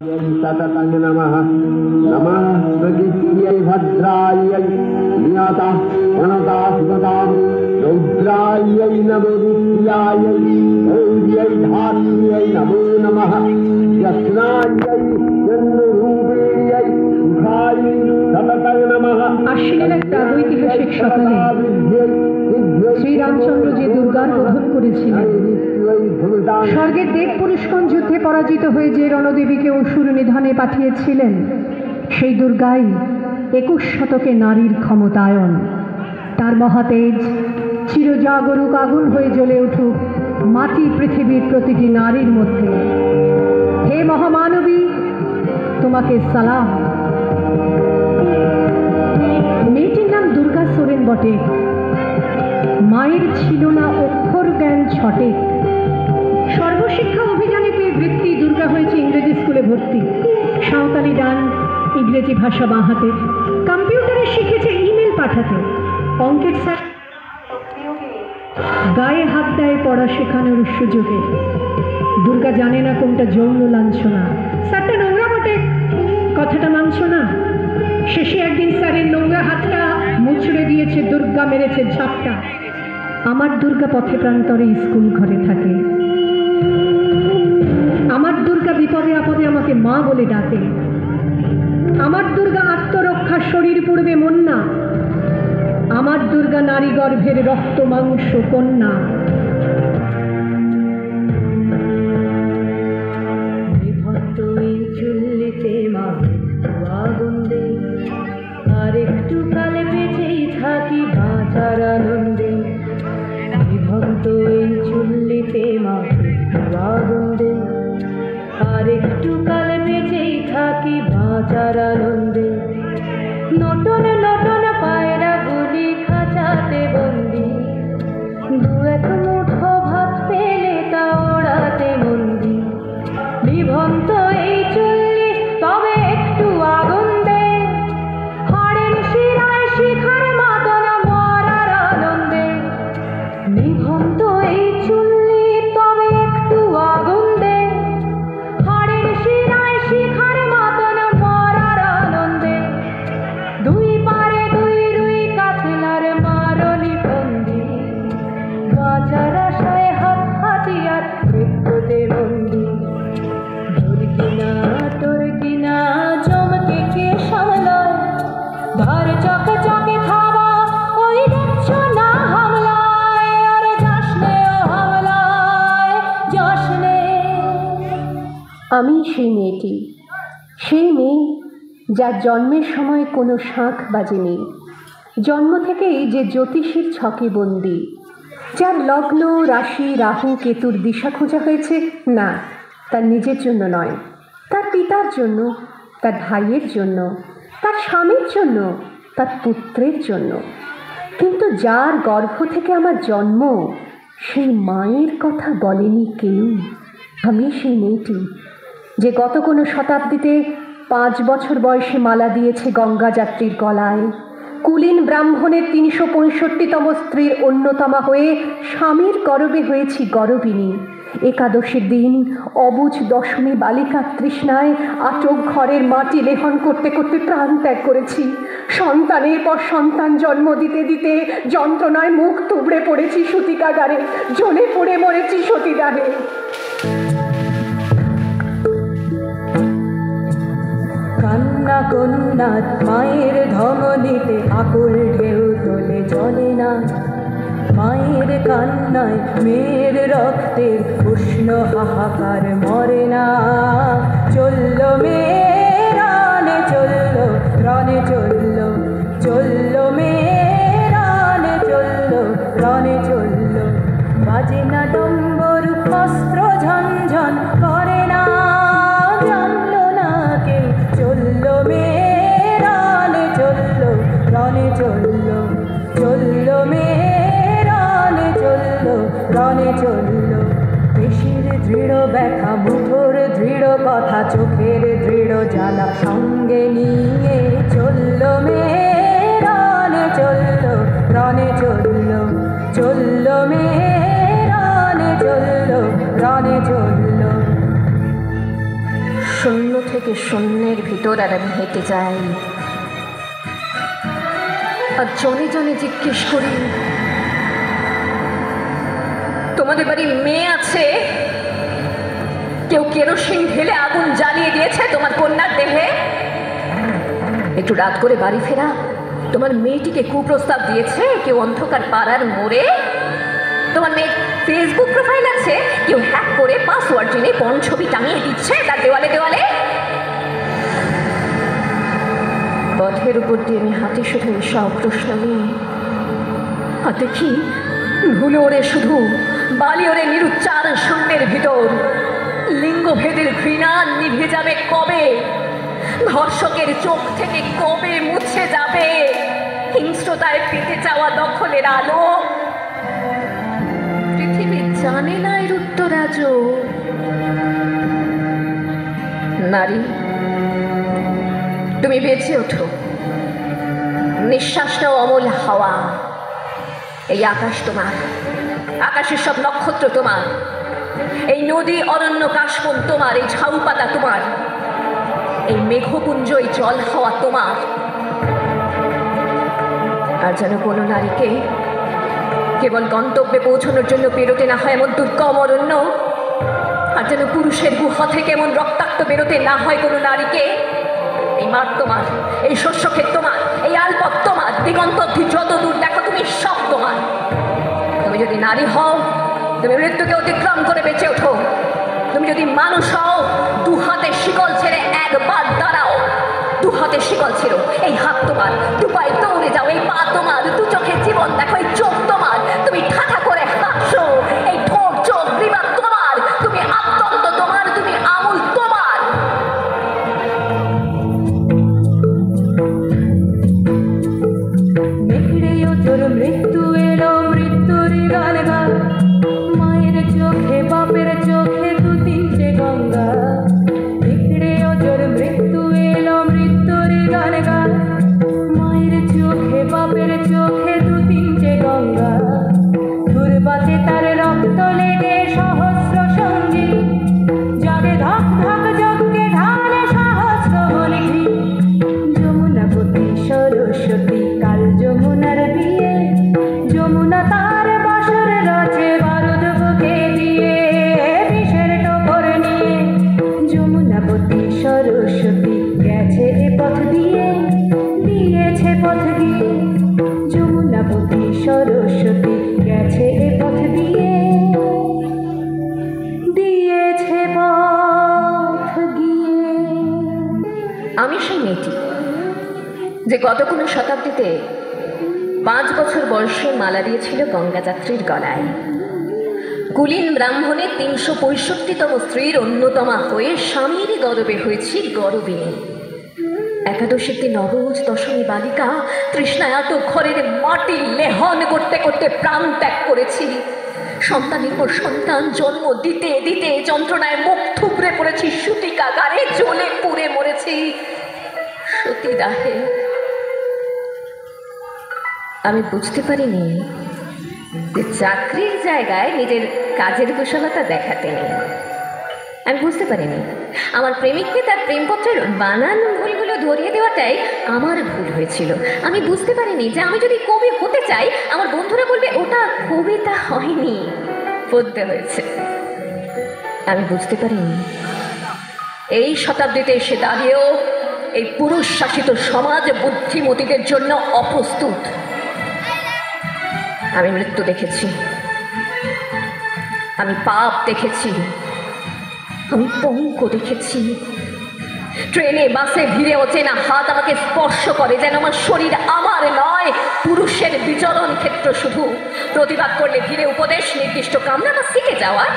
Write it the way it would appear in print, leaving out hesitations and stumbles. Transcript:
सततं नमः नमः प्रकृत्यै भद्रायै नियता अनता सुगता रौद्रायै नमोदित्यायै गौर्यै धात्र्यै नमो नमः यस्नायै चन्द्ररूपिण्यै सुखायै सततं नमः। আশ্বিনের এক প্রাগৈতিহাসিক সকালে শ্রীরামচন্দ্র যে দুর্গার বোধন করেছিলেন, স্বর্গের দেব পুরুষগণ যুদ্ধে পরাজিত হয়ে যে রণদেবীকে অসুর নিধনে পাঠিয়েছিলেন, সেই দুর্গাই 21 শতকে নারীর ক্ষমতায়ন। তার মহাতেজ চিরজাগরুক আগুন হয়ে জ্বলে উঠুক মাটি পৃথিবীর প্রতিটি নারীর মধ্যে। হে মহামানবী, তোমাকে সালাম। মেয়েটির নাম দুর্গা সোরেন বটে। মায়ের ছিল না অক্ষর জ্ঞান ছটে। সর্বশিক্ষা অভিযানে পেয়ে বৃত্তি দুর্গা হয়েছে ইংরেজি স্কুলে ভর্তি। সাঁওতালি গান, ইংরেজি ভাষা বাঁ হাতে। কম্পিউটারে শিখেছে ইমেল পাঠাতে। অঙ্কের স্যার গায়ে হাত দেয় পড়া শেখানোর সুযোগে। দুর্গা জানে না কোনটা যৌন লাঞ্ছনা। স্যারটা নোংরা বটে, কথাটা মানছ না। শেষে একদিন স্যারের নোংরা হাতটা মুচড়ে দিয়েছে, দুর্গা মেরেছে ঝাপটা। আমার দুর্গা পথে প্রান্তরে স্কুল ঘরে থাকে। আমার দুর্গা বিপদে আপদে আমাকে মা বলে ডাকে। আমার দুর্গা আত্মরক্ষা, শরীর পূর্বে মন না। আমার দুর্গা নারী গর্ভের রক্ত মাংস কন্যা। চুল্লিতে মা আগুন দে, আর একটু কালে বেঁচেই থাকি বাঁচার আনন্দে। বিভক্ত এই চুল্লিতে মা আগুন দে, আর একটু কালে বেঁচেই থাকি বাঁচার আনন্দে। নটন নটন পায়রা গুলি খাঁচাতে বন্দি, দু এক মুঠো ভাত পেলে তা ওড়াতে বন্দি। বিভক্ত এই চুল্লি তবে একটু আগুন দে, হাড়ের শিরায় শিখার মাতন মরার আনন্দে। বিভক্ত এই চুল্লি তবে একটু আগুন দে, হাড়ের শিরায় শিখার মাতন মরার আনন্দে। দুই পারে দুই রুই কাতলার মারলি বন্দি, বাঁচার আশায় হাত হাতিয়ার মৃত্যুতে বন্দি। তোর কিনা জমকে কে সামলায়, ঘর চকে চকে খাওয়া ওই দেখছ না হামলায়। আর যাসনে ও হামলায় যাসনে। আমি সেই মেয়েটি, সেই মেয়ে যার জন্মের সময় কোনো শাঁখ বাজেনি, জন্ম থেকেই যে জ্যোতিষীর ছকে বন্দি, যার লগ্ন রাশি রাহু কেতুর দিশা খোঁজা হয়েছে না, তার নিজের জন্য নয়, তার পিতার জন্য, তার ভাইয়ের জন্য, তার স্বামীর জন্য, তার পুত্রের জন্য। কিন্তু যার গর্ভ থেকে আমার জন্ম, সেই মায়ের কথা বলেনি কেউ। আমি সেই মেয়েটি যে গত কোনো শতাব্দীতে 5 বছর বয়সে মালা দিয়েছে গঙ্গা যাত্রীর গলায়, কুলীন ব্রাহ্মণের 365তম স্ত্রীর অন্যতমা হয়ে স্বামীর গর্বে হয়েছি গর্বিনী। একাদশীর দিন অবুঝ দশমী বালিকার তৃষ্ণায় আটক ঘরের মাটি লেহন করতে করতে প্রাণ ত্যাগ করেছি। সন্তানের পর সন্তান জন্ম দিতে দিতে যন্ত্রণায় মুখ তুবড়ে পড়েছি সূতিকাগারে, জ্বলে পড়ে মরেছি সতীদাহে। কান্না কন্যা মায়ের ধমনীতে আকুল ঢেউ তোলে জলে না। মায়ের কান্নায় মেয়ের রক্তের উষ্ণ হাহাকার মরে না। চলল মেয়ে রানে চলল, রনে চলল, চলল মেয়ে রানে চলল, রনে চলল। বাজে না ডম্বর, অস্ত্র ঝনঝন করে না, জানলো না কে। চলল মেয়ে রানে চলল, রনে চলল, চলল মেয়ে রনে চলল। পেশির দৃঢ় ব্যথা, মুঠোর দৃঢ় কথা, চোখের দৃঢ় জ্বালা সঙ্গে নিয়ে চলল মেয়ে রনে চলল, রনে চলল, চলল মেয়ে রনে চলল, রনে চলল। শূন্য থেকে শূন্যের ভিতর আর আমি হেঁটে যাই, আর জনে জনে জিজ্ঞেস করি, তোমাদের বাড়ির মেয়ে আছে? কেউ কেরোসিন ঢেলে আগুন জ্বালিয়ে দিয়েছে তোমার কন্যার দেহে? একটু রাত করে বাড়ি ফেরা তোমার মেয়েটিকে কুপ্রস্তাব দিয়েছে কেউ অন্ধকার পাড়ার মোড়ে? তোমার মেয়ে ফেসবুক প্রোফাইল আছে, কেউ হ্যাক করে পাসওয়ার্ড জেনে পর্ন ছবি টাঙিয়ে দিচ্ছে তার দেওয়ালে দেওয়ালে? পথের উপর দিয়ে আমি হাঁটি শুধু সব প্রশ্ন নিয়ে, আর দেখি ধুলো ওরে শুধু, বালি ওরে নিরুচ্চার শূন্যের ভিতর। লিঙ্গভেদের ঘৃণা নিভে যাবে কবে? ধর্ষকের চোখ থেকে কবে মুছে যাবে হিংস্রতায় পেতে চাওয়া দখলের আলো? পৃথিবী জানে না এর উত্তর আজও। নারী, তুমি বেঁচে ওঠো, নিঃশ্বাস নাও অমল হাওয়া। এই আকাশ তোমার, আকাশের সব নক্ষত্র তোমার, এই নদী অরণ্য কাশবন তোমার, এই ঝাউ পাতা তোমার, এই মেঘপুঞ্জ এই জল হাওয়া তোমার। আর যেন কোনো নারীকে কেবল গন্তব্যে পৌঁছানোর জন্য পেরোতে না হয় এমন দুর্গম অরণ্য, আর যেন পুরুষের গুহা থেকে এমন রক্তাক্ত বেরোতে না হয় কোনো নারীকে। এই মাঠ তোমার, এই শস্যক্ষেত তোমার, এই আলপথ তোমার, দিগন্ত অবধি যত দূর দেখো তুমি সব তোমার। তুমি যদি নারী হও, তুমি মৃত্যুকে অতিক্রম করে বেঁচে ওঠো। তুমি যদি মানুষ হও, দু হাতে শিকল ছেড়ে একবার দাঁড়াও। দু হাতে শিকল ছেড়ো, এই হাত তোমার, দু পায়ে দৌড়ে যাও, এই পা তোমার, দু চোখে জীবন দেখো, এই চোখ তোমার, তুমি ঠাঠা করে হাসো, এই ঠোঁট চোখ বিমান তোমার, তুমি আত্মন্ত তোমার, তুমি আমূল তোমার। মেঘড়েও তোর মৃত্যু এলো, মৃত্যুর গান গা, মায়ের চোখে বাপের চোখে দু তিনটে গঙ্গা। মেঘড়েও তোর মৃত্যু এলো, মৃত্যুর গান গা, মায়ের চোখে বাপের চোখে দু তিনটে গঙ্গা। দুর্বাতে তার রক্ত লেগে সহস্র সঙ্গী, জাগে ধক ধক যজ্ঞে ঢালে সহস্র মলিঘি। যমুনাপতি সরস্বতী কাল যমুনার বিয়ে, যমুনা তার বাসর রচে বারুদ বুকে দিয়ে, বিষের টোপর নিয়ে। যমুনাপতি সরস্বতী গেছে এ পথ দিয়ে, দিয়েছে পথ দিয়ে। যমুনাপতি সরস্বতী গেছে এ পথ দিয়ে, দিয়েছে পথ গিয়ে। আমি সেই মেয়েটি যে গত কোনো শতাব্দীতে 5 বছর বয়সে মালা দিয়েছিল গঙ্গাযাত্রীর গলায়। কুলীন ব্রাহ্মণের 365তম স্ত্রীর অন্যতমা হয়ে স্বামীর গরবে হয়েছি গরবিনী। একাদশীর দিন অবুঝ দশমী বালিকা তৃষ্ণায় আত ঘরের মাটি লেহন করতে করতে প্রাণ ত্যাগ করেছি। সন্তানের পর সন্তান জন্ম দিতে দিতে যন্ত্রণায় মুখ থুবড়ে পড়েছি, সূতিকাগারে জ্বলে পুড়ে মরেছি সতীদাহে। আমি বুঝতে পারিনি যে চাকরির জায়গায় নিজের কাজের কুশলতা দেখাতে নেই। আমি বুঝতে পারিনি আমার প্রেমিককে তার প্রেমপত্রের বানান ভুলগুলো ধরিয়ে দেওয়াটাই আমার ভুল হয়েছিল। আমি বুঝতে পারিনি যে আমি যদি কবি হতে চাই, আমার বন্ধুরা বলবে ওটা কবিতা হয়নি, পদ্য হয়েছে। আমি বুঝতে পারিনি এই শতাব্দীতে এসে দাঁড়িয়েও এই পুরুষ শাসিত সমাজ বুদ্ধিমতীদের জন্য অপ্রস্তুত। আমি মৃত্যু দেখেছি, আমি পাপ দেখেছি, আমি পঙ্ক দেখেছি। ট্রেনে বাসে ভিড়ে অচেনা হাত আমাকে স্পর্শ করে, যেন আমার শরীর আমার নয়, পুরুষের বিচরণ ক্ষেত্র শুধু। প্রতিবাদ করলে ভিড়ে উপদেশ, নির্দিষ্ট কামনা বা শিখে যাওয়ার।